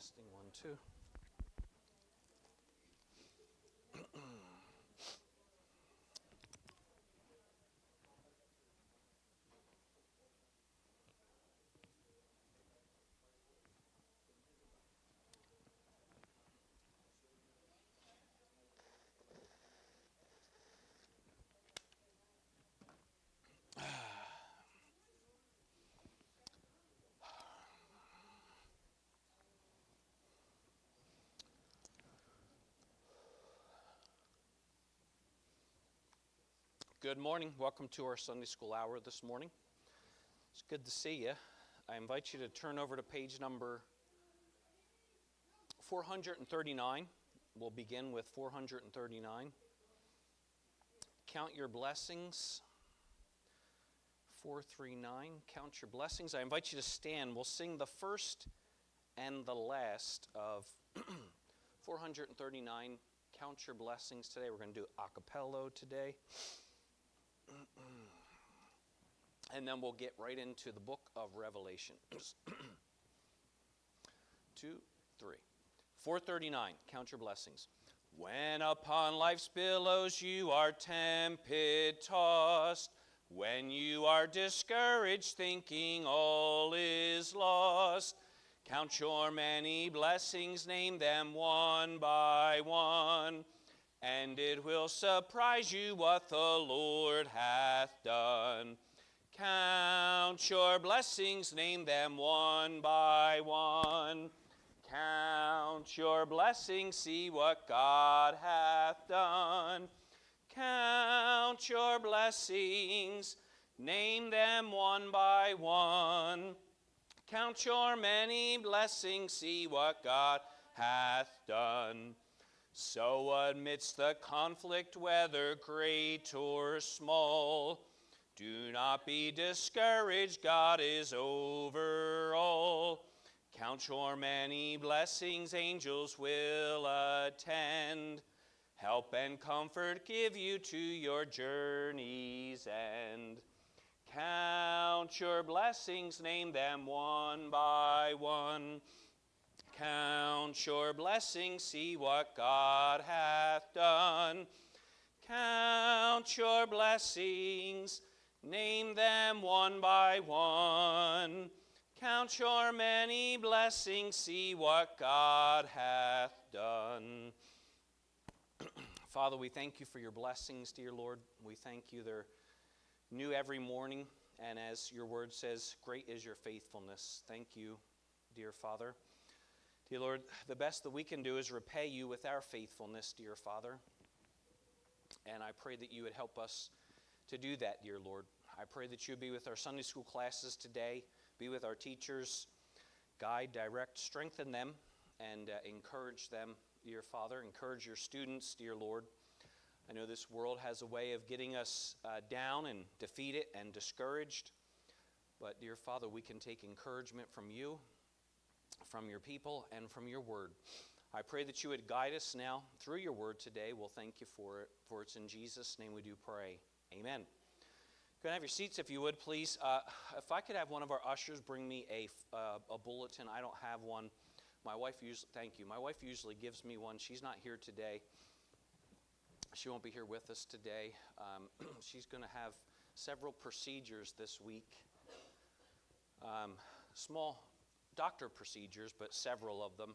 Testing 1, 2. Good morning. Welcome to our Sunday School Hour this morning. It's good to see you. I invite you to turn over to page number 439. We'll begin with 439. Count your blessings. 439. Count your blessings. I invite you to stand. We'll sing the first and the last of 439. Count your blessings today. We're going to do a cappella today. And then we'll get right into the book of Revelation. 2, 3. 439. Count your blessings. When upon life's billows you are tempest tossed, when you are discouraged thinking all is lost, count your many blessings, name them one by one, and it will surprise you what the Lord hath done. Count your blessings, name them one by one. Count your blessings, see what God hath done. Count your blessings, name them one by one. Count your many blessings, see what God hath done. So amidst the conflict, whether great or small, do not be discouraged, God is over all. Count your many blessings, angels will attend. Help and comfort give you to your journey's end. Count your blessings, name them one by one. Count your blessings, see what God hath done. Count your blessings, name them one by one. Count your many blessings, see what God hath done. Father, we thank you for your blessings, dear Lord. We thank you they're new every morning, and as your word says, great is your faithfulness. Thank you, dear Father. Dear Lord, the best that we can do is repay you with our faithfulness, dear Father. And I pray that you would help us to do that, dear Lord. I pray that you would be with our Sunday school classes today, be with our teachers, guide, direct, strengthen them, and encourage them, dear Father. Encourage your students, dear Lord. I know this world has a way of getting us down and defeated and discouraged. But, dear Father, we can take encouragement from you, from your people, and from your word. I pray that you would guide us now through your word today. We'll thank you for it, for it's in Jesus' name we do pray. Amen. Go ahead and have your seats if you would, please. If I could have one of our ushers bring me a bulletin. I don't have one. My wife usually, thank you. My wife usually gives me one. She's not here today. She won't be here with us today. She's going to have several procedures this week. Small doctor procedures, but several of them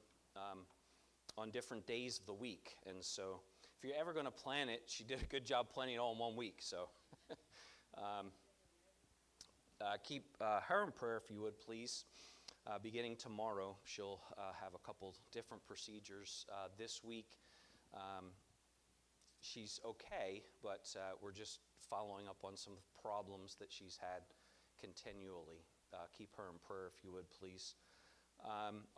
on different days of the week. And so if you're ever going to plan it, she did a good job planning it all in 1 week. So keep her in prayer if you would, please. Beginning tomorrow, she'll have a couple different procedures this week. She's okay, but we're just following up on some problems that she's had continually. Keep her in prayer if you would, please.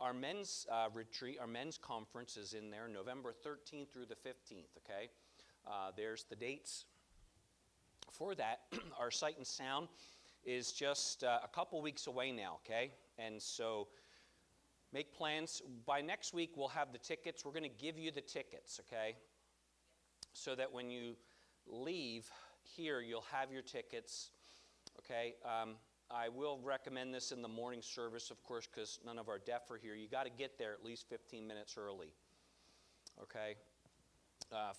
Our men's retreat, our men's conference is in there, November 13th through the 15th, okay? There's the dates for that. Our Sight and Sound is just a couple weeks away now, okay? And so make plans. By next week, we'll have the tickets. We're going to give you the tickets, okay? So that when you leave here, you'll have your tickets, okay? I will recommend this in the morning service, of course, because none of our deaf are here. You got to get there at least 15 minutes early. Okay?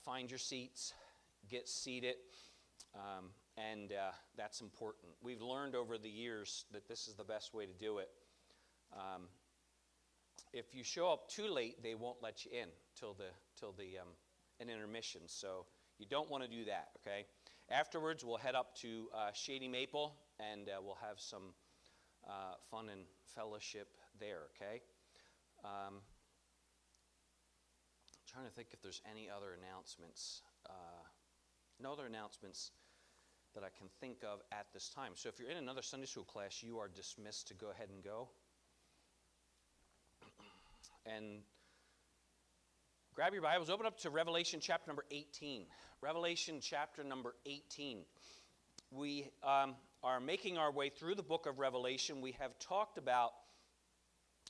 Find your seats, get seated, and that's important. We've learned over the years that this is the best way to do it. If you show up too late, they won't let you in till an intermission. So you don't want to do that. Okay. Afterwards, we'll head up to Shady Maple, and we'll have some fun and fellowship there. Okay. Trying to think if there's any other announcements. No other announcements that I can think of at this time. So if you're in another Sunday school class, you are dismissed to go ahead and go. And grab your Bibles, open up to Revelation chapter number 18. Revelation chapter number 18. We are making our way through the book of Revelation. We have talked about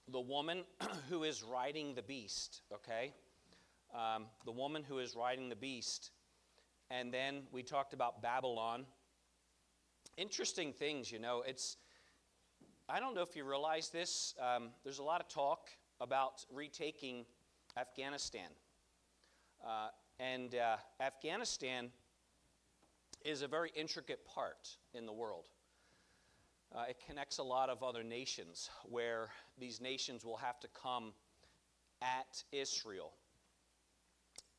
the woman who is riding the beast, okay? The woman who is riding the beast. And then we talked about Babylon. Interesting things, you know. I don't know if you realize this. There's a lot of talk about retaking Afghanistan. And Afghanistan is a very intricate part in the world. It connects a lot of other nations where these nations will have to come at Israel.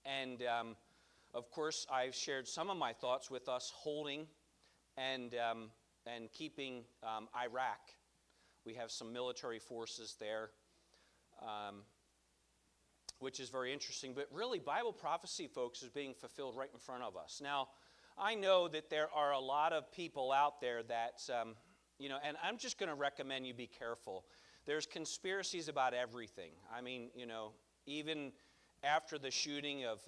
And of course, I've shared some of my thoughts with us holding and keeping Iraq. We have some military forces there, which is very interesting. But really, Bible prophecy, folks, is being fulfilled right in front of us. Now, I know that there are a lot of people out there that, and I'm just going to recommend you be careful. There's conspiracies about everything. I mean, even after the shooting of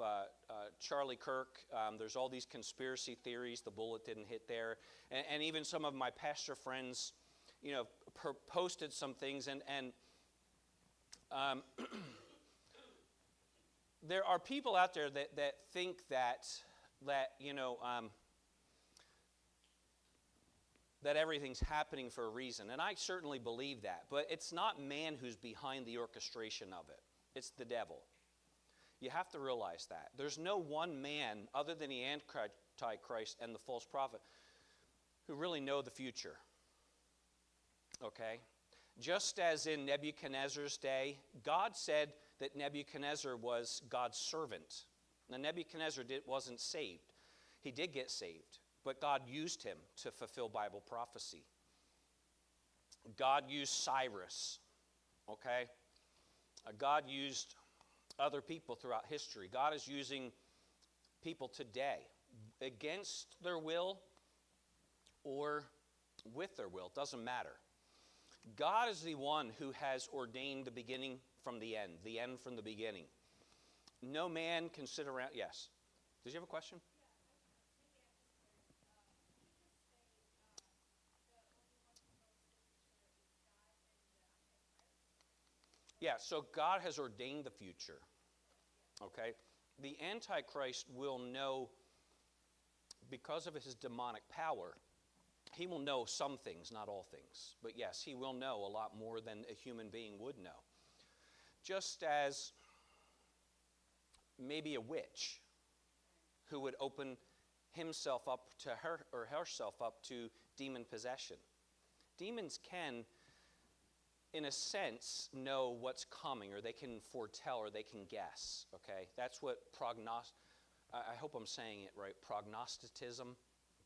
Charlie Kirk, there's all these conspiracy theories. The bullet didn't hit there. And even some of my pastor friends, posted some things. And there are people out there that think that everything's happening for a reason. And I certainly believe that. But it's not man who's behind the orchestration of it. It's the devil. You have to realize that. There's no one man other than the Antichrist and the false prophet who really know the future. Okay? Just as in Nebuchadnezzar's day, God said that Nebuchadnezzar was God's servant. Now, Nebuchadnezzar wasn't saved. He did get saved, but God used him to fulfill Bible prophecy. God used Cyrus, okay? God used other people throughout history. God is using people today against their will or with their will. It doesn't matter. God is the one who has ordained the beginning from the end from the beginning. No man can sit around. Yes. Did you have a question? Yeah, so God has ordained the future. Okay? The Antichrist will know, because of his demonic power, he will know some things, not all things. But yes, he will know a lot more than a human being would know. Just as maybe a witch who would open himself up to her or herself up to demon possession. Demons can, in a sense, know what's coming, or they can foretell, or they can guess. Okay, that's what I hope I'm saying it right. Prognosticism.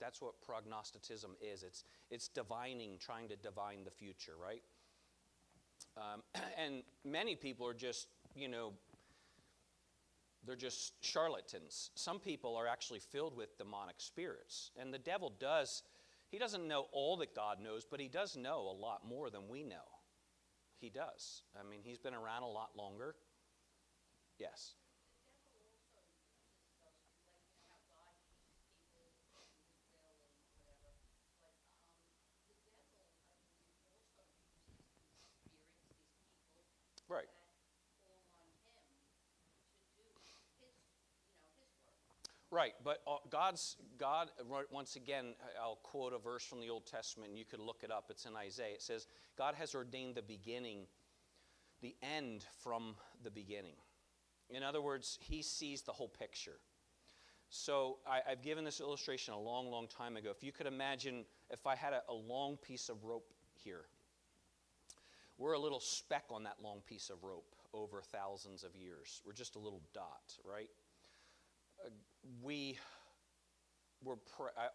That's what prognosticism is. It's divining, trying to divine the future, right? And many people are just, they're just charlatans. Some people are actually filled with demonic spirits. And the devil he doesn't know all that God knows, but he does know a lot more than we know. He does. I mean, he's been around a lot longer. Yes. Right. Right, but once again, I'll quote a verse from the Old Testament, and you could look it up. It's in Isaiah. It says, God has ordained the beginning, the end from the beginning. In other words, he sees the whole picture. So I've given this illustration a long, long time ago. If you could imagine if I had a long piece of rope here. We're a little speck on that long piece of rope over thousands of years. We're just a little dot, right?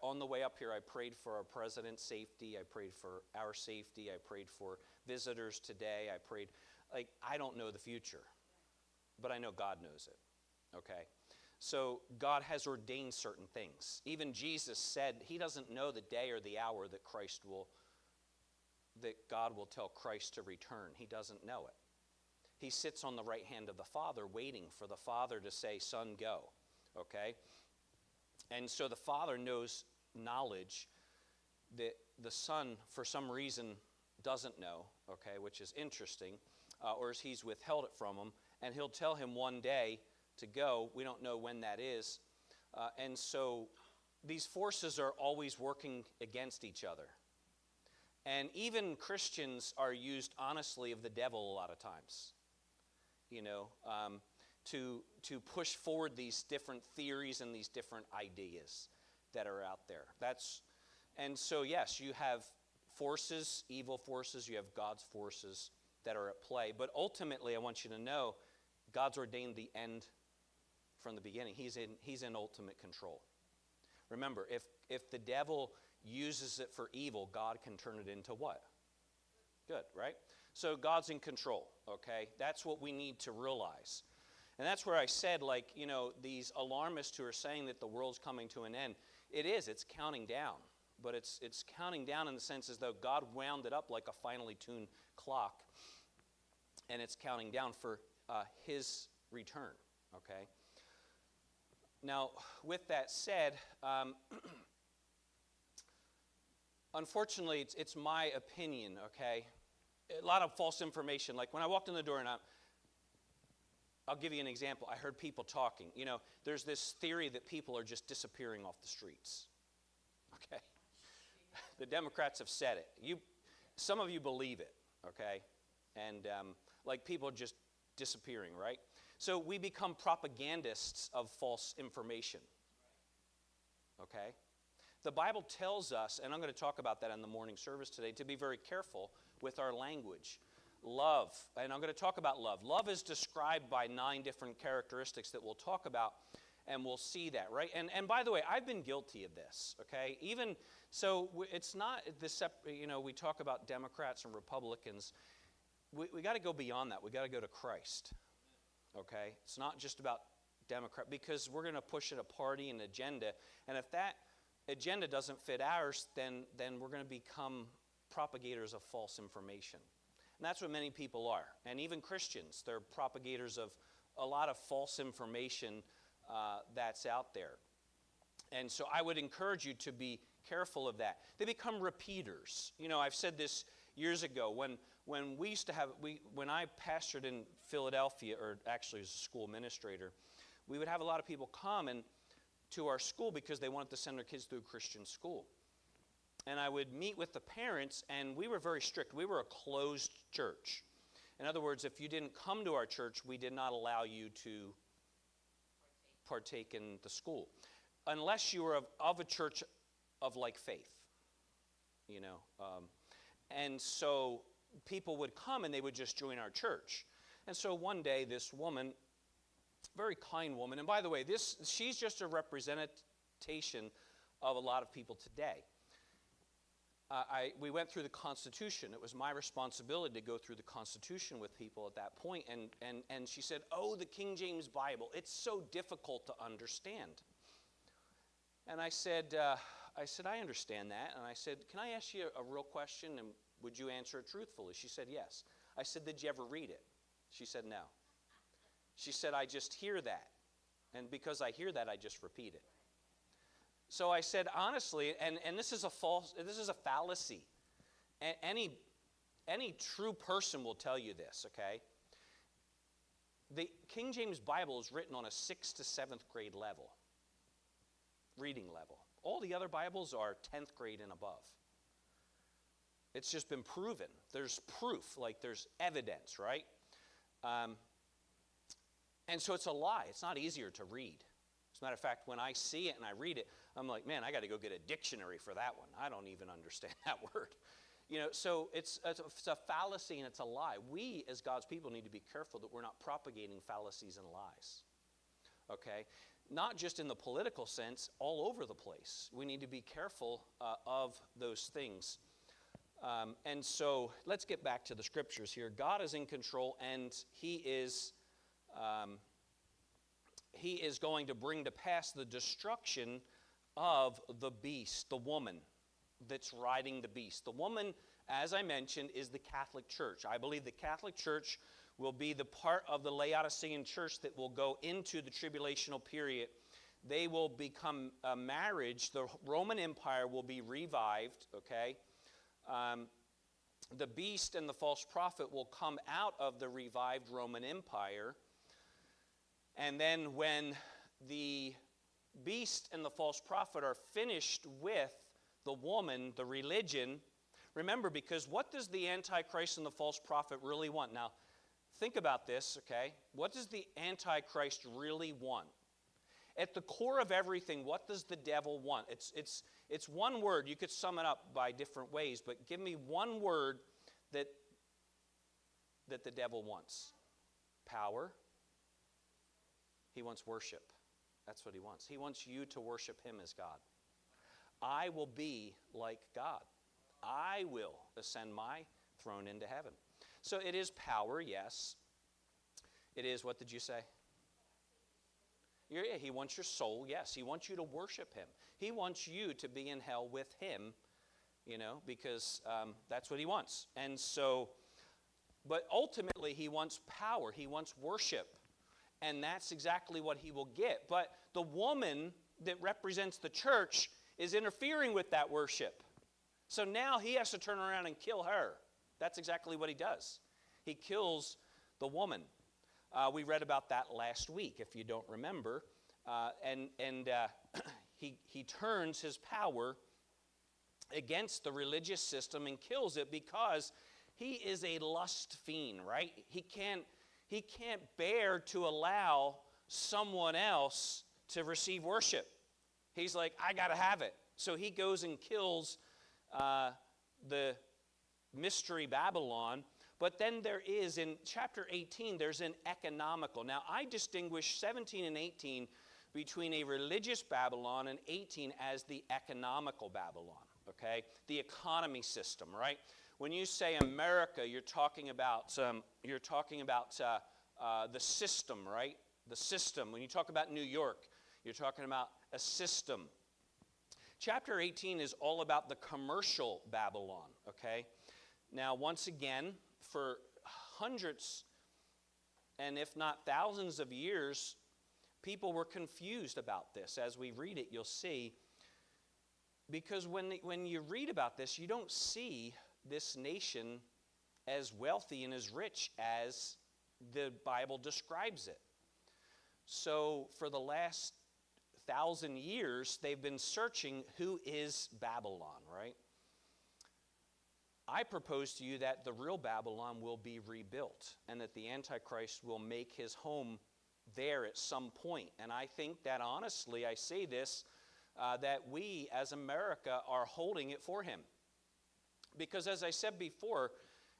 On the way up here, I prayed for our president's safety. I prayed for our safety. I prayed for visitors today. I prayed, I don't know the future, but I know God knows it, okay? So God has ordained certain things. Even Jesus said he doesn't know the day or the hour that God will tell Christ to return. He doesn't know it. He sits on the right hand of the Father waiting for the Father to say, Son, go. Okay? And so the Father knows knowledge that the Son, for some reason, doesn't know, okay, which is interesting, or he's withheld it from him, and he'll tell him one day to go. We don't know when that is. And so these forces are always working against each other. And even Christians are used honestly of the devil a lot of times, to push forward these different theories and these different ideas that are out there. And so yes, you have forces, evil forces, you have God's forces that are at play. But ultimately, I want you to know, God's ordained the end from the beginning. He's in ultimate control. Remember, if the devil uses it for evil, God can turn it into what? Good, right? So God's in control, okay? That's what we need to realize. And that's where I said, these alarmists who are saying that the world's coming to an end, it's counting down. But it's counting down in the sense as though God wound it up like a finely tuned clock, and it's counting down for his return, okay? Now, with that said, unfortunately, it's my opinion, okay? A lot of false information. Like when I walked in the door, and I'll give you an example. I heard people talking. There's this theory that people are just disappearing off the streets, okay? The Democrats have said it. Some of you believe it, okay? And people just disappearing, right? So we become propagandists of false information, okay? The Bible tells us, and I'm going to talk about that in the morning service today, to be very careful with our language. Love, and I'm going to talk about love. Love is described by 9 different characteristics that we'll talk about, and we'll see that, right? And by the way, I've been guilty of this, okay? Even, so it's not, we talk about Democrats and Republicans. We got to go beyond that. We got to go to Christ, okay? It's not just about Democrat, because we're going to push it a party and agenda, and if that agenda doesn't fit ours, then we're going to become propagators of false information. And that's what many people are. And even Christians, they're propagators of a lot of false information that's out there. And so I would encourage you to be careful of that. They become repeaters. I've said this years ago. When we used to have, when I pastored in Philadelphia, or actually as a school administrator, we would have a lot of people come to our school because they wanted to send their kids through a Christian school. And I would meet with the parents, and we were very strict. We were a closed church. In other words, if you didn't come to our church, we did not allow you to partake in the school, unless you were of a church of like faith, and so people would come and they would just join our church. And so one day, this woman, very kind woman, and by the way, she's just a representation of a lot of people today. We went through the Constitution. It was my responsibility to go through the Constitution with people at that point. And she said, oh, the King James Bible, it's so difficult to understand. And I said, I understand that. And I said, can I ask you a real question, and would you answer it truthfully? She said, yes. I said, did you ever read it? She said, no. She said, I just hear that. And because I hear that, I just repeat it. So I said, honestly, and this is a fallacy. Any true person will tell you this, okay? The King James Bible is written on a 6th to 7th grade level. reading level. All the other Bibles are 10th grade and above. It's just been proven. There's proof, like there's evidence, right? And so it's a lie. It's not easier to read. As a matter of fact, when I see it and I read it, I'm like, man, I got to go get a dictionary for that one. I don't even understand that word. So it's a fallacy and it's a lie. We, as God's people, need to be careful that we're not propagating fallacies and lies. Okay? Not just in the political sense, all over the place. We need to be careful of those things. And so let's get back to the scriptures here. God is in control, and He is going to bring to pass the destruction of the beast, the woman that's riding the beast. The woman, as I mentioned, is the Catholic Church. I believe the Catholic Church will be the part of the Laodicean church that will go into the tribulational period. They will become a marriage. The Roman Empire will be revived, okay? The beast and the false prophet will come out of the revived Roman Empire. And then when the beast and the false prophet are finished with the woman, the religion, remember, because what does the Antichrist and the false prophet really want? Now, think about this, okay? What does the Antichrist really want? At the core of everything, what does the devil want? It's one word. You could sum it up by different ways, but give me one word that the devil wants. Power. He wants worship. That's what he wants. He wants you to worship him as God. I will be like God. I will ascend my throne into heaven. So it is power, yes. It is, what did you say? Yeah, he wants your soul, yes. He wants you to worship him. He wants you to be in hell with him, because that's what he wants. And so, but ultimately he wants power. He wants worship. And that's exactly what he will get. But the woman that represents the church is interfering with that worship. So now he has to turn around and kill her. That's exactly what he does. He kills the woman. We read about that last week, if you don't remember. He turns his power against the religious system and kills it because he is a lust fiend, right? He can't bear to allow someone else to receive worship. He's like, I got to have it. So he goes and kills the mystery Babylon. But then there is, in chapter 18, there's an economical. Now, I distinguish 17 and 18 between a religious Babylon and 18 as the economical Babylon, okay? The economy system, right? When you say America, you're talking about the system, right? The system. When you talk about New York, you're talking about a system. Chapter 18 is all about the commercial Babylon, okay? Now, once again, for hundreds and if not thousands of years, people were confused about this. As we read it, you'll see. Because when you read about this, you don't see this nation as wealthy and as rich as the Bible describes it. So for the last 1,000 years, they've been searching who is Babylon, right? I propose to you that the real Babylon will be rebuilt and that the Antichrist will make his home there at some point. And I think that honestly, I say this, that we as America are holding it for him. Because as I said before,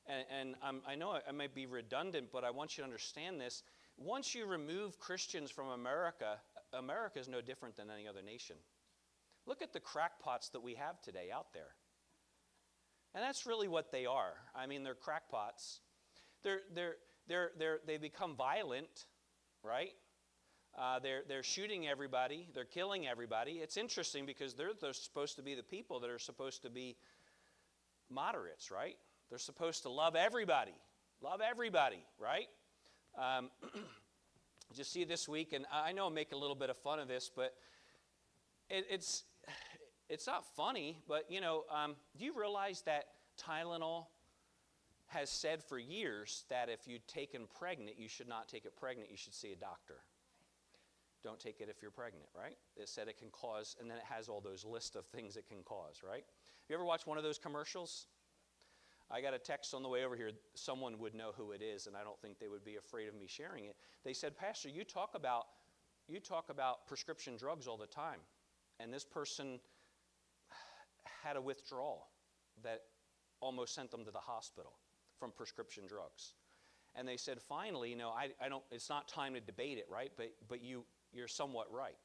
and I know I might be redundant, but I want you to understand this. Once you remove Christians from America, America is no different than any other nation. Look at the crackpots that we have today out there. And that's really what they are. I mean, they're crackpots. They become violent, right? They're shooting everybody. They're killing everybody. It's interesting because they're supposed to be the people that are supposed to be moderates, right? They're supposed to love everybody, right? Just see this week, and I know I make a little bit of fun of this, but it's not funny. But do you realize that Tylenol has said for years that if you've taken pregnant, you should not take it pregnant. You should see a doctor. don't take it if you're pregnant, right? It said it can cause, and then it has all those list of things it can cause, right? You ever watch one of those commercials? I got a text on the way over here. Someone would know who it is, and I don't think they would be afraid of me sharing it. They said, Pastor, you talk about prescription drugs all the time. And this person had a withdrawal that almost sent them to the hospital from prescription drugs. And they said, finally, I don't, it's not time to debate it, right? But you're somewhat right.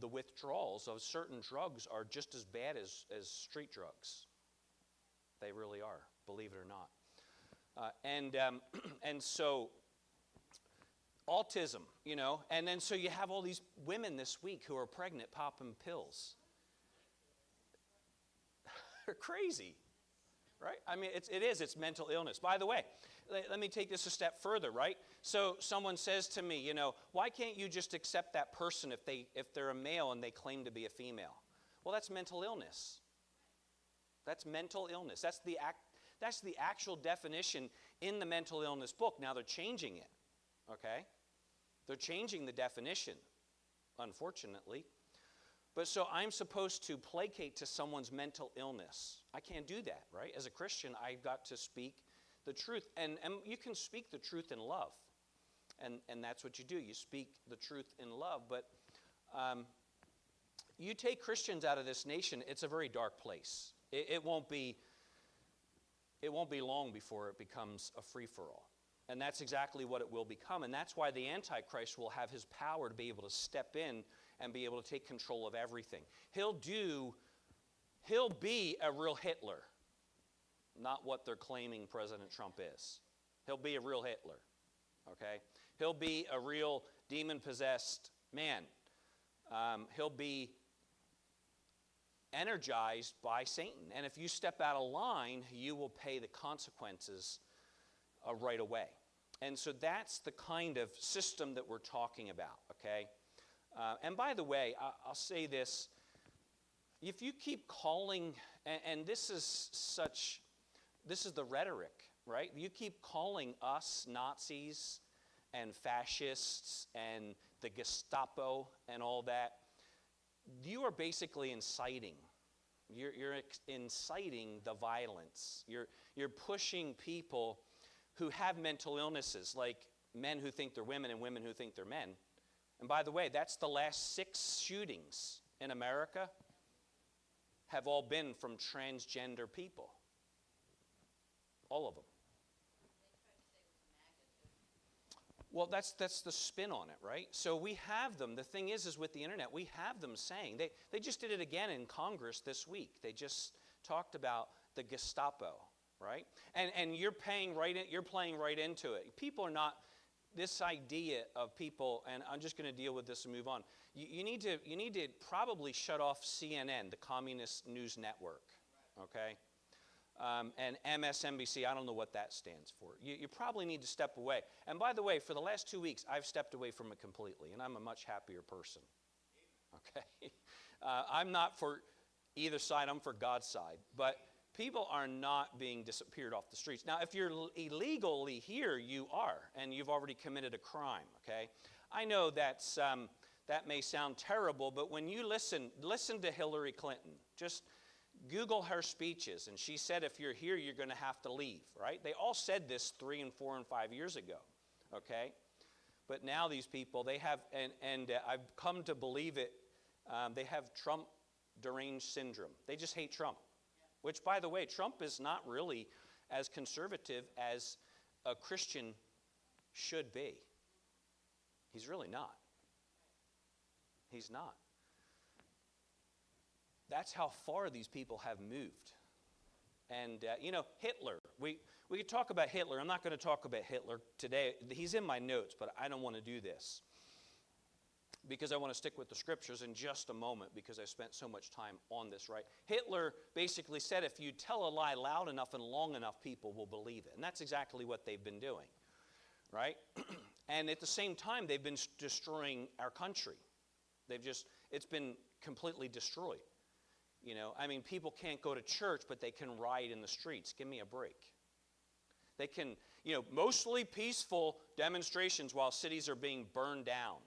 The withdrawals of certain drugs are just as bad as street drugs. They really are, believe it or not. And so autism, and then so you have all these women this week who are pregnant popping pills. They're crazy, right? I mean, it's mental illness. By the way, let me take this a step further, right? So someone says to me, why can't you just accept that person if they're a male and they claim to be a female? Well, that's mental illness. That's mental illness. That's the actual definition in the mental illness book. Now they're changing it, okay? They're changing the definition, unfortunately. But so I'm supposed to placate to someone's mental illness. I can't do that, right? As a Christian, I've got to speak the truth. And you can speak the truth in love. And that's what you do. You speak the truth in love. But you take Christians out of this nation, it's a very dark place. It won't be long before it becomes a free-for-all. And that's exactly what it will become. And that's why the Antichrist will have his power to be able to step in and be able to take control of everything. He'll be a real Hitler, not what they're claiming President Trump is. He'll be a real Hitler, okay? He'll be a real demon-possessed man. He'll be energized by Satan. And if you step out of line, you will pay the consequences right away. And so that's the kind of system that we're talking about, okay? And by the way, I'll say this. If you keep calling, and this is the rhetoric, right? You keep calling us Nazis and fascists and the Gestapo and all that, you are basically inciting. You're inciting the violence. You're pushing people who have mental illnesses, like men who think they're women and women who think they're men. And by the way, that's the last 6 shootings in America have all been from transgender people. All of them. Well, that's the spin on it, right? So we have them. The thing is with the internet, we have them saying, they just did it again in Congress this week. They just talked about the Gestapo, right? And you're playing right into it. People are not, this idea of people, and I'm just going to deal with this and move on. You need to probably shut off CNN, the Communist News Network, okay? And MSNBC, I don't know what that stands for. You probably need to step away. And by the way, for the last 2 weeks, I've stepped away from it completely, and I'm a much happier person. Okay? I'm not for either side. I'm for God's side. But people are not being disappeared off the streets. Now, if you're illegally here, you are, and you've already committed a crime, okay? I know that may sound terrible, but when you listen to Hillary Clinton. Just Google her speeches, and she said, if you're here, you're going to have to leave, right? They all said this 3 and 4 and 5 years ago, okay? But now these people, they have, and I've come to believe it, they have Trump deranged syndrome. They just hate Trump, which, by the way, Trump is not really as conservative as a Christian should be. He's really not. He's not. That's how far these people have moved. And, Hitler, we could talk about Hitler. I'm not going to talk about Hitler today. He's in my notes, but I don't want to do this because I want to stick with the scriptures in just a moment because I spent so much time on this, right? Hitler basically said if you tell a lie loud enough and long enough, people will believe it. And that's exactly what they've been doing, right? And at the same time, they've been destroying our country. It's been completely destroyed. People can't go to church, but they can riot in the streets. Give me a break. They can, mostly peaceful demonstrations while cities are being burned down.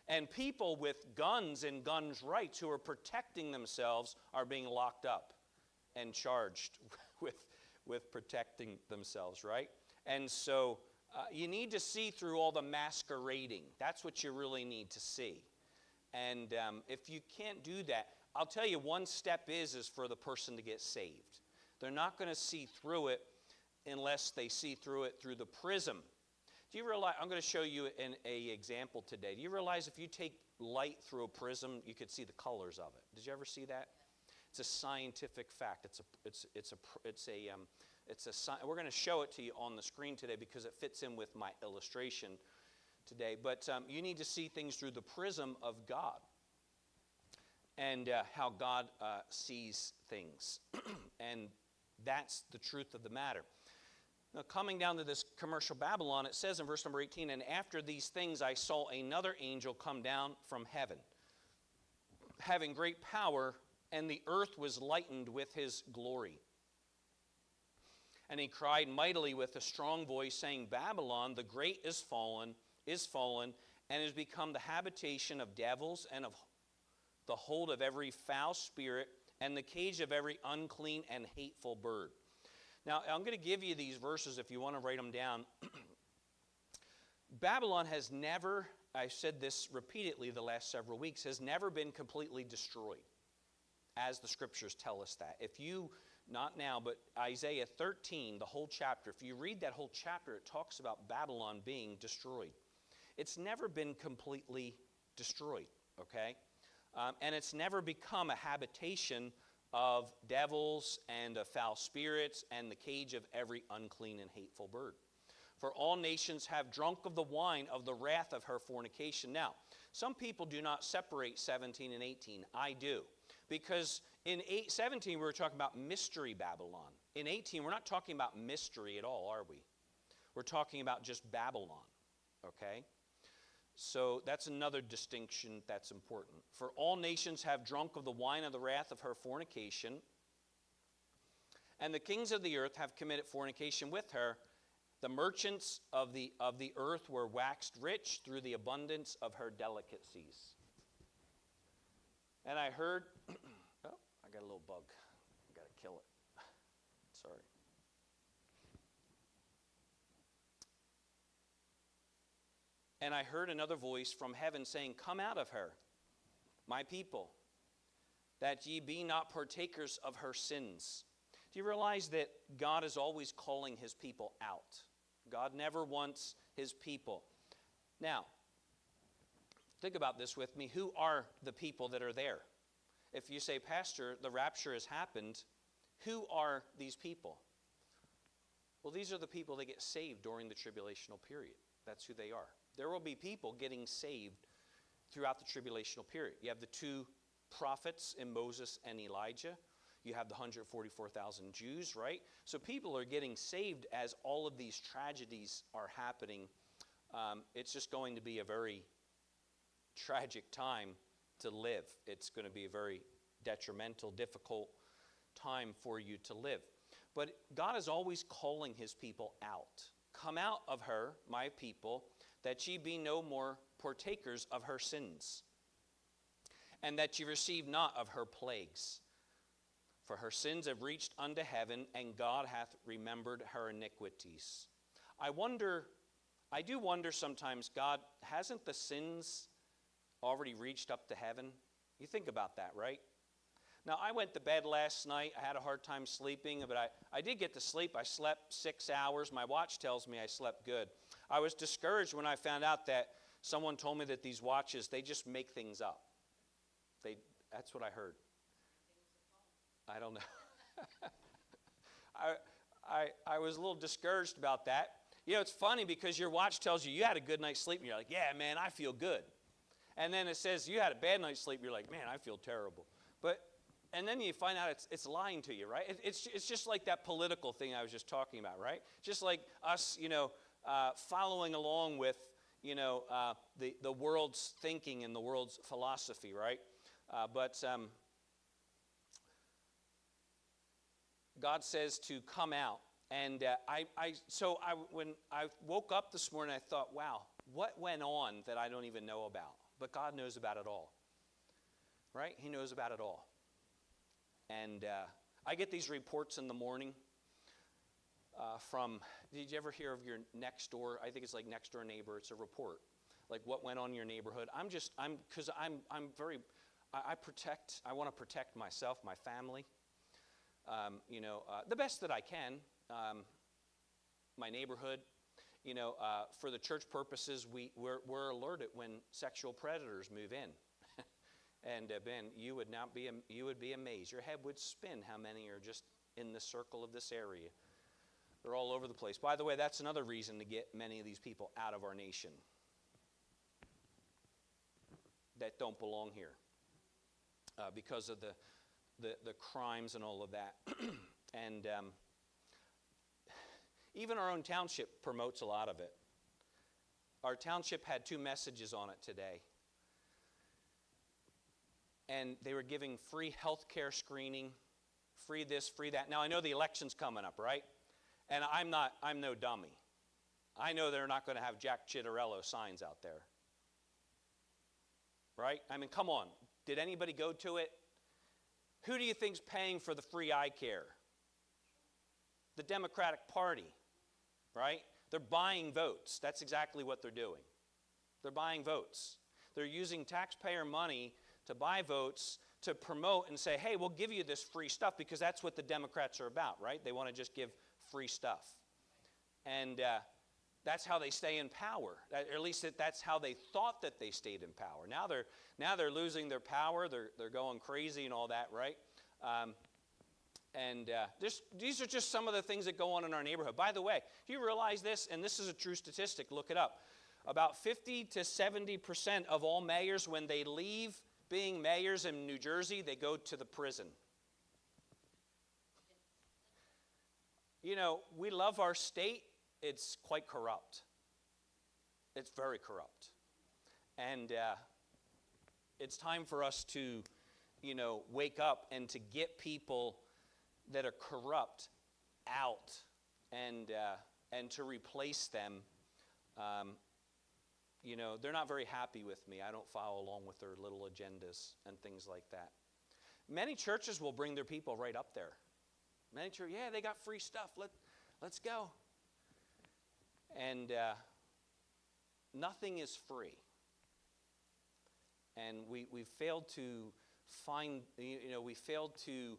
And people with guns and guns rights who are protecting themselves are being locked up and charged with protecting themselves, right? And so you need to see through all the masquerading. That's what you really need to see. And if you can't do that, I'll tell you, one step is for the person to get saved. They're not going to see through it unless they see through it through the prism. Do you realize, I'm going to show you an example today. Do you realize if you take light through a prism, you could see the colors of it? Did you ever see that? It's a scientific fact. We're going to show it to you on the screen today because it fits in with my illustration today. But you need to see things through the prism of God and how God sees things. And that's the truth of the matter. Now, coming down to this commercial Babylon, it says in verse number 18, "And after these things I saw another angel come down from heaven, having great power, and the earth was lightened with his glory. And he cried mightily with a strong voice, saying, Babylon, the great is fallen, and is become the habitation of devils, and of the hold of every foul spirit, and the cage of every unclean and hateful bird." Now, I'm going to give you these verses if you want to write them down. Babylon has never, I've said this repeatedly the last several weeks, has never been completely destroyed, as the scriptures tell us that. If you, not now, but Isaiah 13, the whole chapter, if you read that whole chapter, it talks about Babylon being destroyed. It's never been completely destroyed, okay? And it's never become a habitation of devils and of foul spirits and the cage of every unclean and hateful bird. For all nations have drunk of the wine of the wrath of her fornication. Now, some people do not separate 17 and 18. I do. Because in 17 we were talking about mystery Babylon. In 18 we're not talking about mystery at all, are we? We're talking about just Babylon, okay? So that's another distinction that's important. For all nations have drunk of the wine of the wrath of her fornication, and the kings of the earth have committed fornication with her. The merchants of the earth were waxed rich through the abundance of her delicacies. And I heard, oh, I got a little bug. I got to kill it. Sorry. And I heard another voice from heaven saying, Come out of her, my people, that ye be not partakers of her sins. Do you realize that God is always calling his people out? God never wants his people. Now, think about this with me. Who are the people that are there? If you say, Pastor, the rapture has happened, who are these people? Well, these are the people that get saved during the tribulational period. That's who they are. There will be people getting saved throughout the tribulational period. You have the two prophets in Moses and Elijah. You have the 144,000 Jews, right? So people are getting saved as all of these tragedies are happening. It's just going to be a very tragic time to live. It's going to be a very detrimental, difficult time for you to live. But God is always calling his people out. Come out of her, my people, that ye be no more partakers of her sins, and that ye receive not of her plagues. For her sins have reached unto heaven, and God hath remembered her iniquities. I do wonder sometimes, God, hasn't the sins already reached up to heaven? You think about that, right? Now, I went to bed last night. I had a hard time sleeping, but I did get to sleep. I slept 6 hours. My watch tells me I slept good. I was discouraged when I found out that someone told me that these watches, they just make things up. That's what I heard. I don't know. I was a little discouraged about that. You know, it's funny because your watch tells you had a good night's sleep, and you're like, yeah, man, I feel good. And then it says you had a bad night's sleep, you're like, man, I feel terrible. And then you find out it's lying to you, right? It's just like that political thing I was just talking about, right? Just like us, following along with, the world's thinking and the world's philosophy, right? But God says to come out. And when I woke up this morning, I thought, wow, what went on that I don't even know about? But God knows about it all, right? He knows about it all. And I get these reports in the morning from, did you ever hear of your next door? I think it's like next door neighbor. It's a report, like what went on in your neighborhood. I want to protect myself, my family, the best that I can, my neighborhood. For the church purposes, we're alerted when sexual predators move in. And Ben, you would be amazed. Your head would spin how many are just in the circle of this area. They're all over the place. By the way, that's another reason to get many of these people out of our nation that don't belong here, because of the crimes and all of that. And even our own township promotes a lot of it. Our township had 2 messages on it today. And they were giving free health care screening, free this, free that. Now, I know the election's coming up, right? And I'm no dummy. I know they're not going to have Jack Chitterello signs out there. Right? I mean, come on. Did anybody go to it? Who do you think's paying for the free eye care? The Democratic Party, right? They're buying votes. That's exactly what they're doing. They're buying votes. They're using taxpayer money to buy votes, to promote and say, hey, we'll give you this free stuff, because that's what the Democrats are about, right? They want to just give free stuff. And that's how they stay in power. Or at least that's how they thought that they stayed in power. Now they're losing their power. They're going crazy and all that, right? These are just some of the things that go on in our neighborhood. By the way, do you realize this? And this is a true statistic. Look it up. About 50 to 70% of all mayors, when they leave being mayors in New Jersey, they go to the prison. We love our state. It's quite corrupt. It's very corrupt. And it's time for us to, wake up and to get people that are corrupt out and to replace them. They're not very happy with me. I don't follow along with their little agendas and things like that. Many churches will bring their people right up there. Many churches, yeah, they got free stuff. Let's go. And nothing is free. And we failed to find, we failed to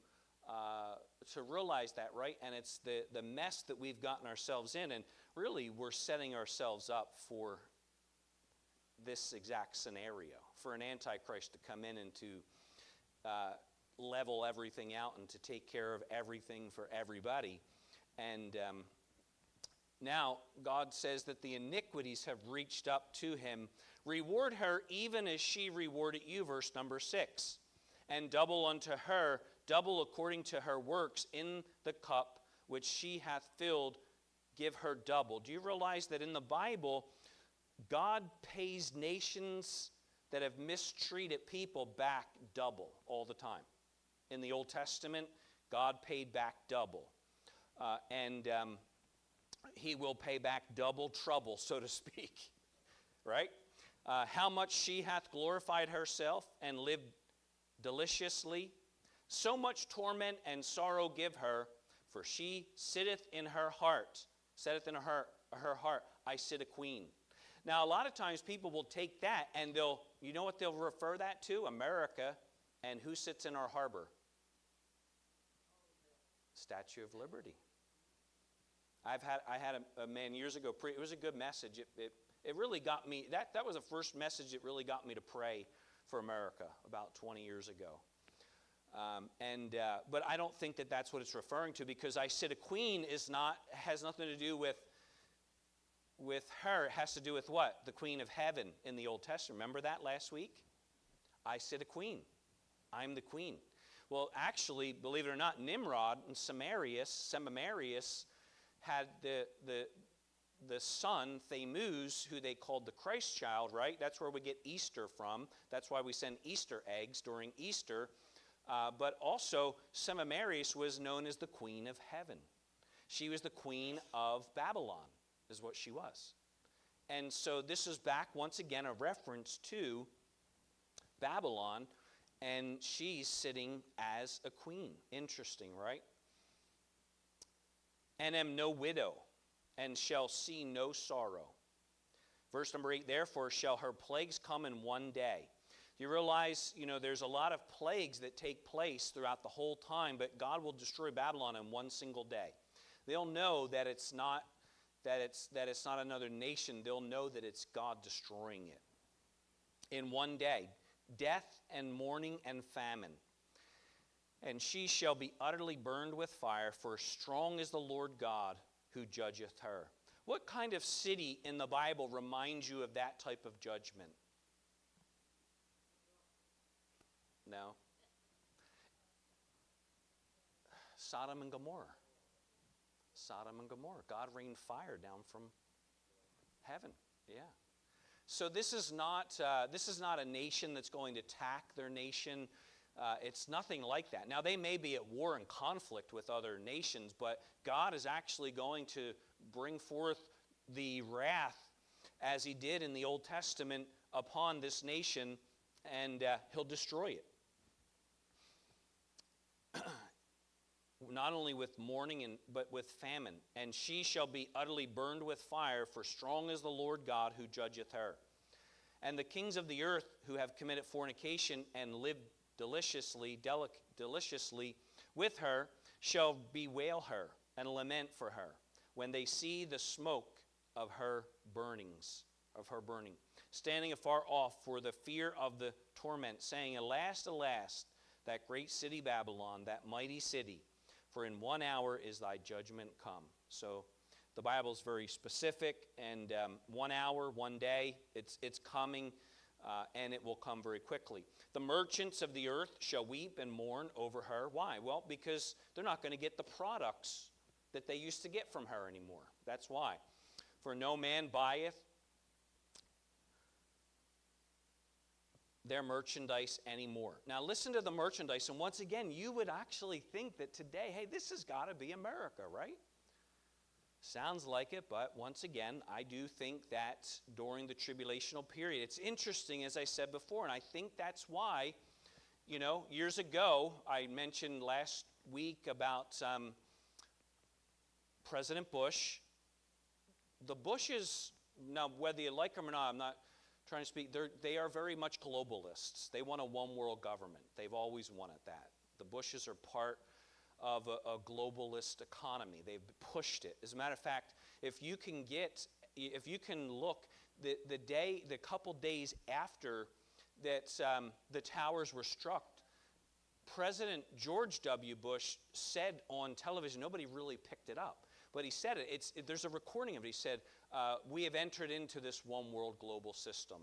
realize that, right? And it's the mess that we've gotten ourselves in. And really, we're setting ourselves up for this exact scenario, for an Antichrist to come in and to level everything out and to take care of everything for everybody. And now God says that the iniquities have reached up to him. Reward her even as she rewarded you, verse number 6. And double unto her, double according to her works in the cup which she hath filled, give her double. Do you realize that in the Bible, God pays nations that have mistreated people back double all the time? In the Old Testament, God paid back double. And he will pay back double trouble, so to speak. Right? How much she hath glorified herself and lived deliciously, so much torment and sorrow give her, for she sitteth in her heart, I sit a queen. Now, a lot of times people will take that and you know what they'll refer that to? America. And who sits in our harbor? Statue of Liberty. I had a man years ago, it was a good message. It really got me, that was the first message that really got me to pray for America about 20 years ago. But I don't think that that's what it's referring to, because I sit a queen has nothing to do with her. It has to do with what? The Queen of Heaven in the Old Testament. Remember that last week? I sit a queen. I'm the queen. Well, actually, believe it or not, Nimrod and Semiramis had the son, Thammuz, who they called the Christ child, right? That's where we get Easter from. That's why we send Easter eggs during Easter. But also, Semiramis was known as the Queen of Heaven. She was the queen of Babylon, is what she was. And so this is back, once again, a reference to Babylon, and she's sitting as a queen. Interesting, right? And am no widow, and shall see no sorrow. Verse number 8, therefore shall her plagues come in one day. Do you realize, there's a lot of plagues that take place throughout the whole time, but God will destroy Babylon in one single day. They'll know that it's not another nation. They'll know that it's God destroying it. In one day, death and mourning and famine. And she shall be utterly burned with fire, for strong is the Lord God who judgeth her. What kind of city in the Bible reminds you of that type of judgment? No? Sodom and Gomorrah. Sodom and Gomorrah. God rained fire down from heaven. Yeah. So this is not a nation that's going to attack their nation. It's nothing like that. Now, they may be at war and conflict with other nations, but God is actually going to bring forth the wrath, as he did in the Old Testament, upon this nation, and he'll destroy it. Not only with mourning, but with famine. And she shall be utterly burned with fire, for strong is the Lord God who judgeth her. And the kings of the earth who have committed fornication and lived deliciously with her shall bewail her and lament for her when they see the smoke of her burning, standing afar off for the fear of the torment, saying, alas, alas, that great city Babylon, that mighty city, for in 1 hour is thy judgment come. So the Bible is very specific, and 1 hour, 1 day, it's coming, and it will come very quickly. The merchants of the earth shall weep and mourn over her. Why? Well, because they're not going to get the products that they used to get from her anymore. That's why. For no man buyeth their merchandise anymore. Now listen to the merchandise, and once again, you would actually think that today, hey, this has got to be America, right? Sounds like it, but once again, I do think that during the tribulational period, it's interesting, as I said before, and I think that's why, years ago, I mentioned last week about President Bush. The Bushes, now whether you like them or not, I'm not trying to speak, they are very much globalists. They want a one-world government. They've always wanted that. The Bushes are part of a globalist economy. They've pushed it. As a matter of fact, if you can look, the couple days after that the towers were struck, President George W. Bush said on television, nobody really picked it up, but he said it. There's a recording of it. He said, we have entered into this one world global system.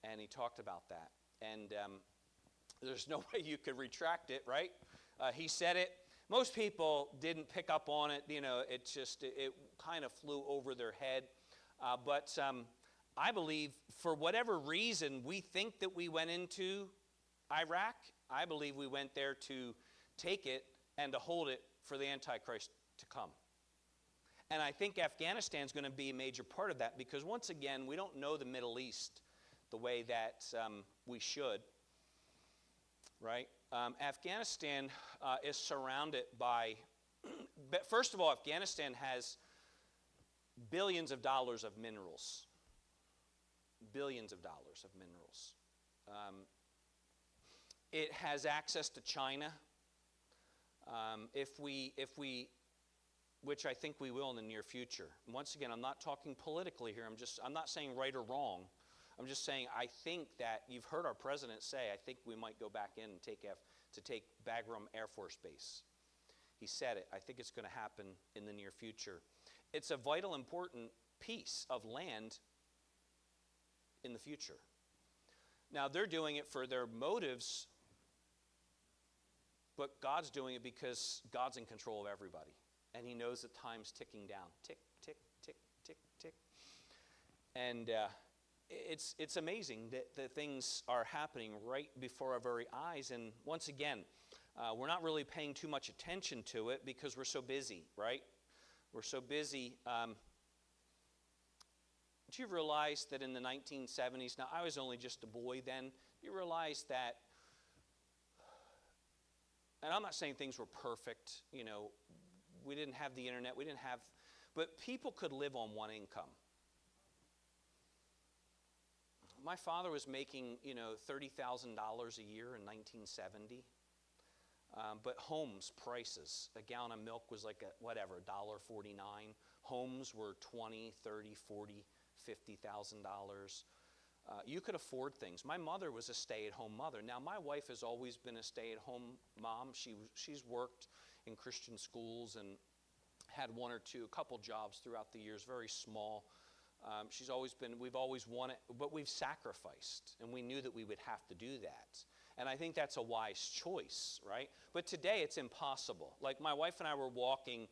And he talked about that. And there's no way you could retract it, right? He said it. Most people didn't pick up on it. It kind of flew over their head. But I believe for whatever reason we think that we went into Iraq, I believe we went there to take it and to hold it for the Antichrist to come. And I think Afghanistan is going to be a major part of that, because once again, we don't know the Middle East the way that we should, right? Afghanistan is surrounded by, first of all, Afghanistan has billions of dollars of minerals. Billions of dollars of minerals. It has access to China. If we, which I think we will in the near future. And once again, I'm not talking politically here. I'm not saying right or wrong. I'm just saying I think that you've heard our president say, I think we might go back in and take Bagram Air Force Base. He said it. I think it's going to happen in the near future. It's a vital, important piece of land in the future. Now, they're doing it for their motives, but God's doing it because God's in control of everybody. And he knows that time's ticking down. Tick, tick, tick, tick, tick. And it's amazing that the things are happening right before our very eyes. And once again, we're not really paying too much attention to it because we're so busy, right? We're so busy do you realize that in the 1970s, now I was only just a boy then, you realize that, and I'm not saying things were perfect, you know, we didn't have the internet, but people could live on one income. My father was making, you know, $30,000 a year in 1970. But homes prices, a gallon of milk was like $1.49. Homes were $20, $30, $40, $50,000. You could afford things. My mother was a stay-at-home mother. Now, my wife has always been a stay-at-home mom. She's worked in Christian schools and had a couple jobs throughout the years, very small. We've always wanted, but we've sacrificed, and we knew that we would have to do that. And I think that's a wise choice, right? But today it's impossible. Like my wife and I were walking,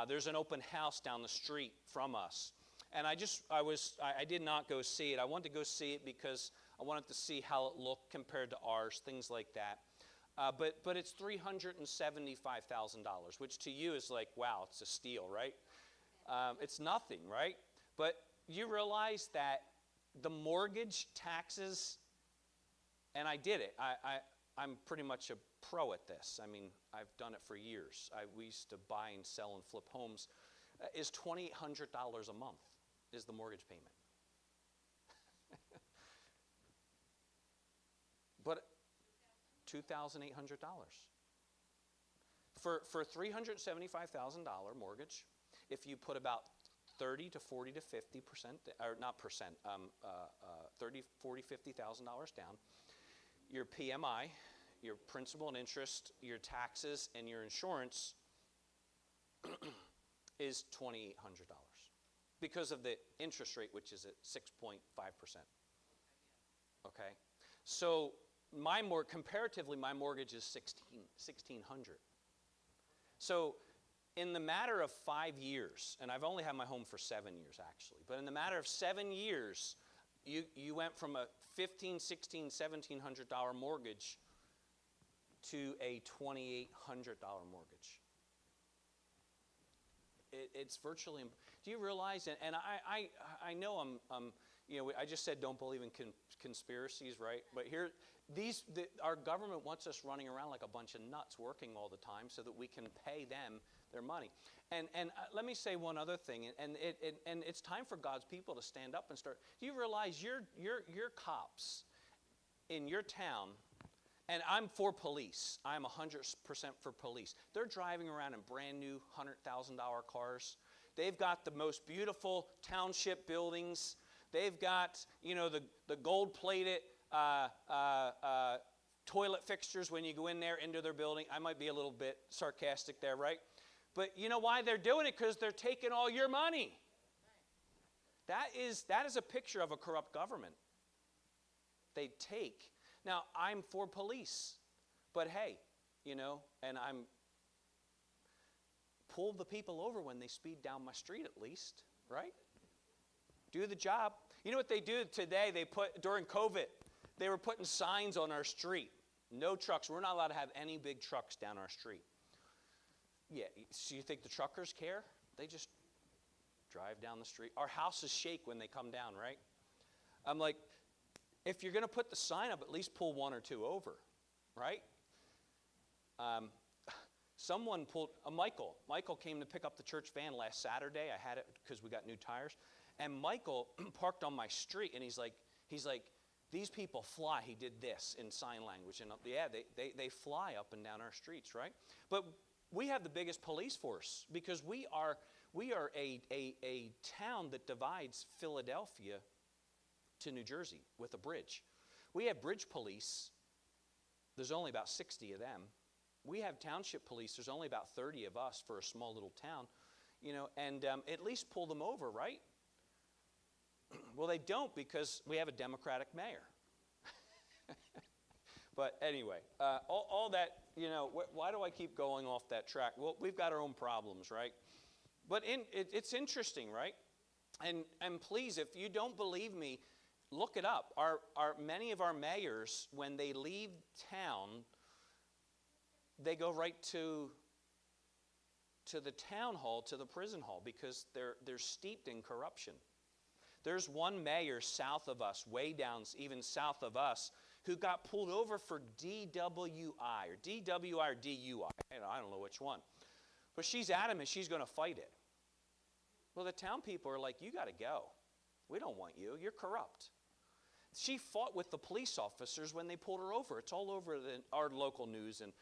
there's an open house down the street from us. And I did not go see it. I wanted to go see it because I wanted to see how it looked compared to ours, things like that. But it's $375,000, which to you is like, wow, it's a steal, right? It's nothing, right? But you realize that the mortgage, taxes, and I did it. I'm pretty much a pro at this. I mean, I've done it for years. We used to buy and sell and flip homes. Is $2,800 a month is the mortgage payment. But $2,800. For $375,000 mortgage, if you put about 30 to 40 to 50%, or not percent, 30, 40, $50,000 down, your PMI, your principal and interest, your taxes, and your insurance is $2,800 because of the interest rate, which is at 6.5%. Okay? So comparatively, my mortgage is $1,600. So in the matter of 5 years, and I've only had my home for 7 years actually, but in the matter of 7 years, you went from a $1,500, $1,600, $1,700 mortgage to a $2,800 mortgage. It's virtually. Do you realize? And I know I just said don't believe in conspiracies, right? But here, our government wants us running around like a bunch of nuts, working all the time, so that we can pay them their money. And let me say one other thing, and it's time for God's people to stand up and start. Do you realize your cops in your town? And I'm for police. I'm 100% for police. They're driving around in brand new $100,000 cars. They've got the most beautiful township buildings. They've got, the gold-plated toilet fixtures when you go in there into their building. I might be a little bit sarcastic there, right? But you know why they're doing it? Because they're taking all your money. That is a picture of a corrupt government. They take. Now, I'm for police, but hey, and I'm pull the people over when they speed down my street at least, right? Do the job. You know what they do today? During COVID, they were putting signs on our street. No trucks. We're not allowed to have any big trucks down our street. Yeah, so you think the truckers care? They just drive down the street. Our houses shake when they come down, right? I'm like, if you're going to put the sign up, at least pull one or two over, right? Someone pulled, Michael. Michael came to pick up the church van last Saturday. I had it because we got new tires. And Michael parked on my street, and he's like, these people fly. He did this in sign language. And yeah, they fly up and down our streets, right? But we have the biggest police force because we are a town that divides Philadelphia to New Jersey with a bridge. We have bridge police. There's only about 60 of them. We have township police. There's only about 30 of us for a small little town, and at least pull them over, right? Well, they don't because we have a Democratic mayor. But anyway, all that, why do I keep going off that track? Well, we've got our own problems, right? But it's interesting, right? And please, if you don't believe me, look it up. Many of our mayors, when they leave town, they go right to the town hall, to the prison hall, because they're steeped in corruption. There's one mayor south of us, way down, even south of us, who got pulled over for DWI, or DWI or DUI. I don't know which one. But she's adamant she's going to fight it. Well, the town people are like, you got to go. We don't want you. You're corrupt. She fought with the police officers when they pulled her over. It's all over our local news. And,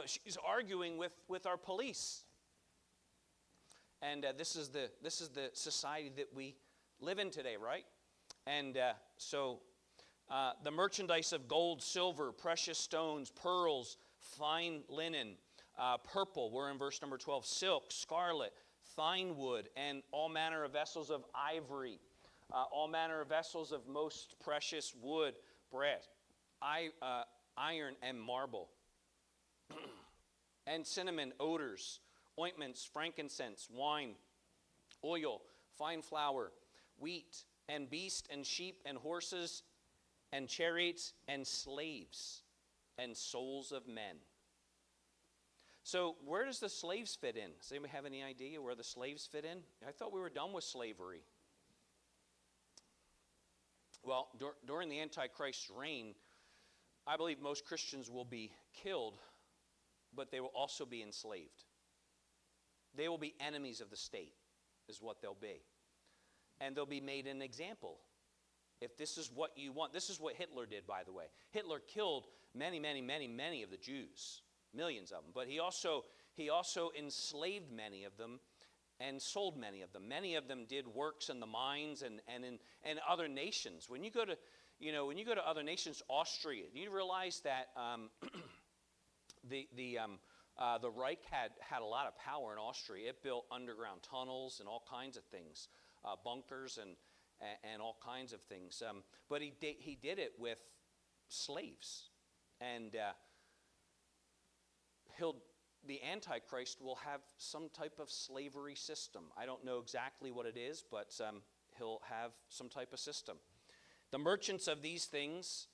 she's arguing with our police. And this is the society that we live in today, right? And so the merchandise of gold, silver, precious stones, pearls, fine linen, purple, we're in verse number 12, silk, scarlet, fine wood, and all manner of vessels of ivory, all manner of vessels of most precious wood, brass, iron, and marble, and cinnamon, odors, ointments, frankincense, wine, oil, fine flour, wheat, and beast, and sheep, and horses, and chariots, and slaves, and souls of men. So where does the slaves fit in? Does anybody have any idea where the slaves fit in? I thought we were done with slavery. Well, during the Antichrist's reign, I believe most Christians will be killed, but they will also be enslaved. They will be enemies of the state, is what they'll be. And they'll be made an example. If this is what you want, this is what Hitler did, by the way. Hitler killed many of the Jews. Millions of them. But he also enslaved many of them and sold many of them. Many of them did works in the mines and in other nations. When you go to other nations, Austria, you realize that the Reich had a lot of power in Austria. It built underground tunnels and all kinds of things, bunkers and all kinds of things. But he did it with slaves, and the Antichrist will have some type of slavery system. I don't know exactly what it is, but he'll have some type of system. The merchants of these things,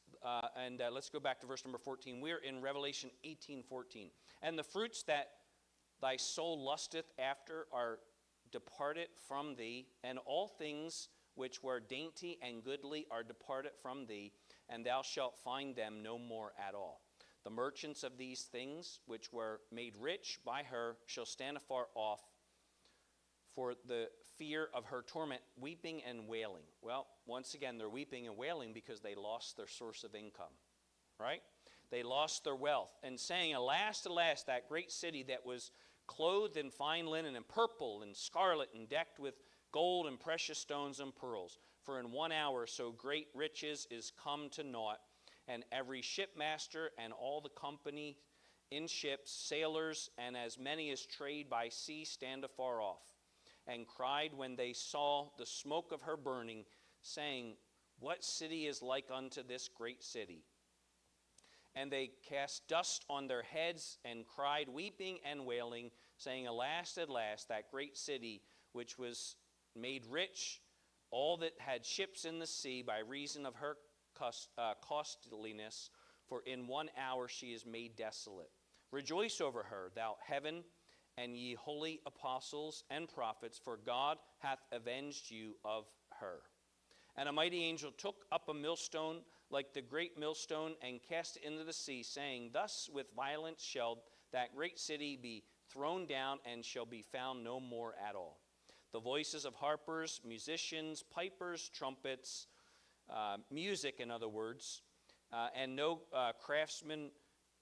and let's go back to verse number 14. We're in Revelation 18:14. And the fruits that thy soul lusteth after are departed from thee, and all things which were dainty and goodly are departed from thee, and thou shalt find them no more at all. The merchants of these things, which were made rich by her, shall stand afar off for the fear of her torment, weeping and wailing. Well, once again, they're weeping and wailing because they lost their source of income, right? They lost their wealth, and saying, alas, alas, that great city that was clothed in fine linen and purple and scarlet and decked with gold and precious stones and pearls. For in 1 hour so great riches is come to naught, and every shipmaster and all the company in ships, sailors, and as many as trade by sea stand afar off, and cried when they saw the smoke of her burning, saying, what city is like unto this great city? And they cast dust on their heads and cried, weeping and wailing, saying, alas, alas, that great city which was made rich, all that had ships in the sea by reason of her costliness, for in 1 hour she is made desolate. Rejoice over her, thou heaven, and ye holy apostles and prophets, for God hath avenged you of her. And a mighty angel took up a millstone like the great millstone and cast it into the sea, saying, thus with violence shall that great city be thrown down, and shall be found no more at all. The voices of harpers, musicians, pipers, trumpets, music, in other words, and no craftsman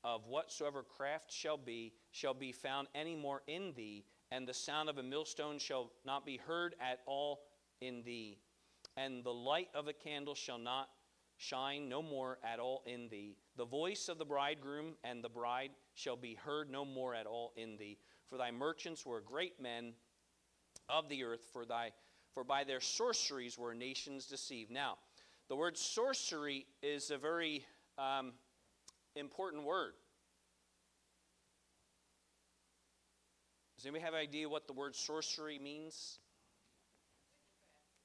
of whatsoever craft shall be found any more in thee, and the sound of a millstone shall not be heard at all in thee, and the light of a candle shall not shine no more at all in thee. The voice of the bridegroom and the bride shall be heard no more at all in thee. For thy merchants were great men of the earth, for by their sorceries were nations deceived. Now, the word sorcery is a very important word. Does anybody have an idea what the word sorcery means?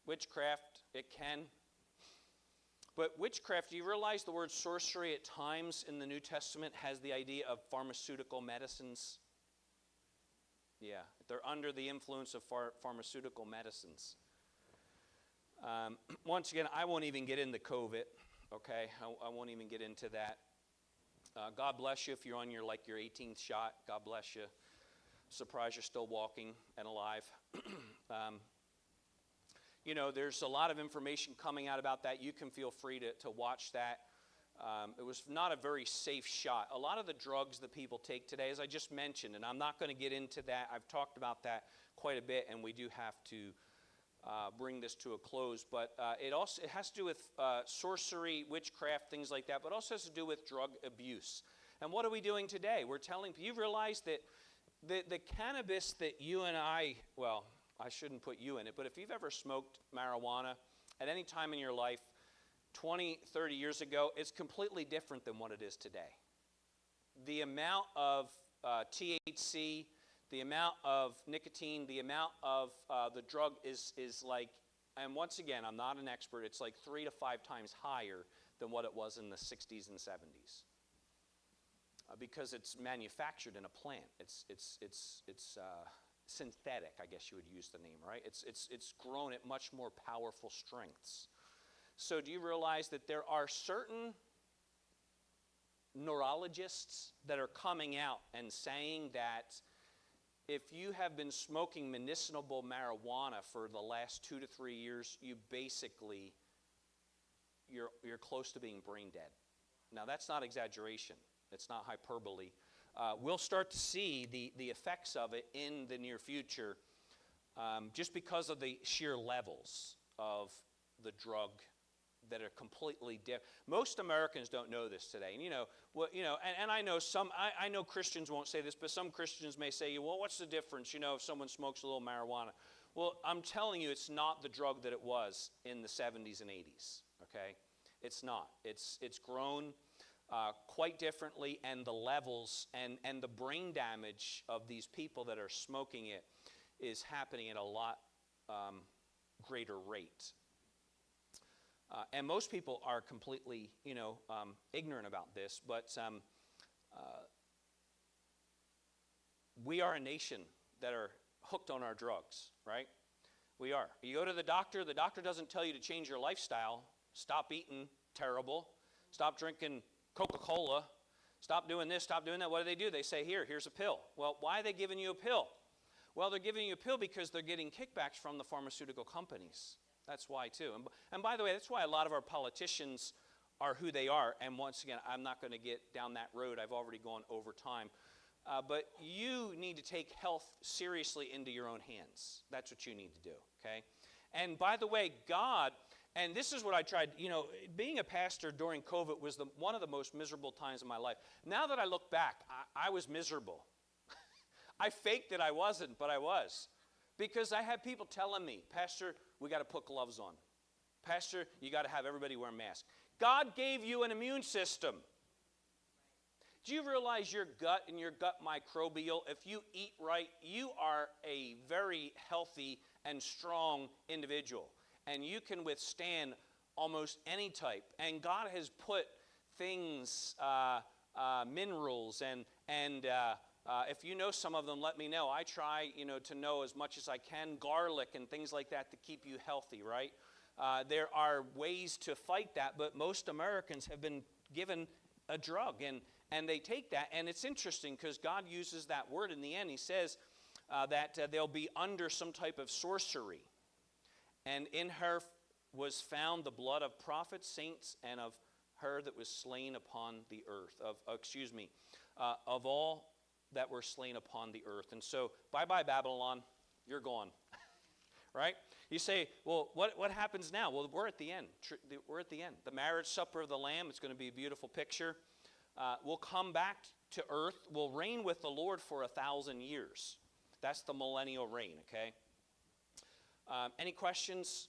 Witchcraft, it can. But witchcraft, do you realize the word sorcery at times in the New Testament has the idea of pharmaceutical medicines? Yeah, they're under the influence of pharmaceutical medicines. Once again, I won't even get into COVID, okay? I won't even get into that. God bless you if you're on your 18th shot. God bless you. Surprised you're still walking and alive. There's a lot of information coming out about that. You can feel free to watch that. It was not a very safe shot. A lot of the drugs that people take today, as I just mentioned, and I'm not going to get into that. I've talked about that quite a bit, and we do have to bring this to a close. But it has to do with sorcery, witchcraft, things like that, but also has to do with drug abuse. And what are we doing today? We're telling people, you realize that the cannabis that you and I shouldn't put you in it, but if you've ever smoked marijuana at any time in your life, 20, 30 years ago, it's completely different than what it is today. The amount of THC, the amount of nicotine, the amount of the drug is like, and once again, I'm not an expert, it's like 3 to 5 times higher than what it was in the 60s and 70s. Because it's manufactured in a plant. It's synthetic, I guess you would use the name, right? It's grown at much more powerful strengths. So do you realize that there are certain neurologists that are coming out and saying that if you have been smoking medicinal marijuana for the last 2 to 3 years, you're close to being brain dead. Now that's not exaggeration. It's not hyperbole. We'll start to see the effects of it in the near future just because of the sheer levels of the drug that are completely different. Most Americans don't know this today. And I know I know Christians won't say this, but some Christians may say, well, what's the difference, if someone smokes a little marijuana? Well, I'm telling you, it's not the drug that it was in the 70s and 80s, okay? It's not. It's grown quite differently, and the levels and the brain damage of these people that are smoking it is happening at a lot greater rate. And most people are completely, ignorant about this, but we are a nation that are hooked on our drugs, right? We are. You go to the doctor doesn't tell you to change your lifestyle, stop eating terrible, stop drinking Coca-Cola, stop doing this, stop doing that. What do? They say, here's a pill. Well, why are they giving you a pill? Well, they're giving you a pill because they're getting kickbacks from the pharmaceutical companies. That's why, too. And by the way, that's why a lot of our politicians are who they are. And once again, I'm not going to get down that road. I've already gone over time. But you need to take health seriously into your own hands. That's what you need to do, okay? And by the way, God, and this is what I tried, being a pastor during COVID was one of the most miserable times of my life. Now that I look back, I was miserable. I faked that I wasn't, but I was. Because I had people telling me, Pastor, we got to put gloves on. Pastor, you got to have everybody wear a mask. God gave you an immune system. Do you realize your gut and your gut microbial, if you eat right, you are a very healthy and strong individual. And you can withstand almost any type. And God has put things, minerals, and if you know some of them, let me know. I try, to know as much as I can, garlic and things like that to keep you healthy, right? There are ways to fight that, but most Americans have been given a drug, and they take that. And it's interesting because God uses that word in the end. He says that they'll be under some type of sorcery. And in her was found the blood of prophets, saints, and of her that was slain upon the earth, of all that were slain upon the earth. And so, bye-bye Babylon, you're gone, right? You say, well, what happens now? Well, we're at the end. We're at the end. The marriage supper of the Lamb, it's going to be a beautiful picture. We'll come back to earth. We'll reign with the Lord for 1,000 years. That's the millennial reign, okay? Any questions